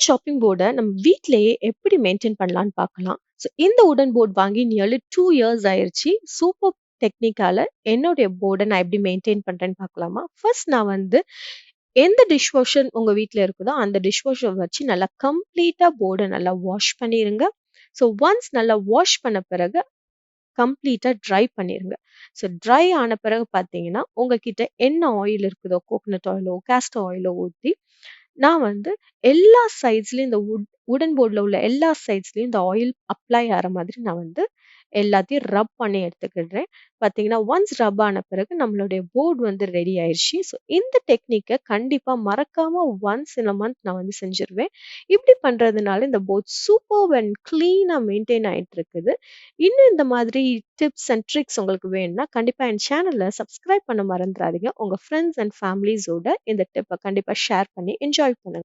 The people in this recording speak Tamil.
சாப்பிங் போர்ட நம்ம வீட்லயே எப்படி மெயின்டெயின் பண்ணலான்னு பார்க்கலாம். ஸோ இந்த உடன் போர்ட் வாங்கி நியர்லி 2 இயர்ஸ் ஆயிருச்சு. சூப்பர் டெக்னிக்கால என்னுடைய போர்ட நான் எப்படி மெயின்டெயின் பண்றேன்னு பார்க்கலாமா? ஃபர்ஸ்ட் நான் வந்து எந்த டிஷ் வாஷர் உங்க வீட்ல இருக்குதோ, அந்த டிஷ் வாஷர் வச்சு நல்லா கம்ப்ளீட்டா போர்ட நல்லா வாஷ் பண்ணிருங்க. ஸோ ஒன்ஸ் நல்லா வாஷ் பண்ண பிறகு கம்ப்ளீட்டா ட்ரை பண்ணிருங்க. ஸோ ட்ரை ஆன பிறகு பார்த்தீங்கன்னா, உங்ககிட்ட என்ன ஆயில் இருக்குதோ, கோகனட் ஆயிலோ, காஸ்டர் ஆயிலோ ஊத்தி, நான் வந்து எல்லா சைட்ஸ்லயும் இந்த உடன் போர்ட்ல உள்ள எல்லா சைட்ஸ்லயும் இந்த ஆயில் அப்ளை ஆற மாதிரி நான் வந்து எல்லாத்தையும் ரப் பண்ணி எடுத்துக்கிடுறேன். பார்த்தீங்கன்னா, ஒன்ஸ் ரப் ஆன பிறகு நம்மளுடைய போர்ட் வந்து ரெடி ஆயிருச்சு. ஸோ இந்த டெக்னிக்க கண்டிப்பா மறக்காம ஒன்ஸ் இன் அ மந்த் நான் வந்து செஞ்சுருவேன். இப்படி பண்றதுனால இந்த போர்ட் சூப்பர்ப் அண்ட் கிளீனா மெயின்டெயின் ஆயிட்டு இருக்குது. இன்னும் இந்த மாதிரி டிப்ஸ் அண்ட் ட்ரிக்ஸ் உங்களுக்கு வேணும்னா, கண்டிப்பா என் சேனல சப்ஸ்கிரைப் பண்ண மறந்துறாதீங்க. உங்க ஃப்ரெண்ட்ஸ் அண்ட் ஃபேமிலிஸோட இந்த டிப்ப கண்டிப்பா ஷேர் பண்ணி என்ஜாய் பண்ணுங்க.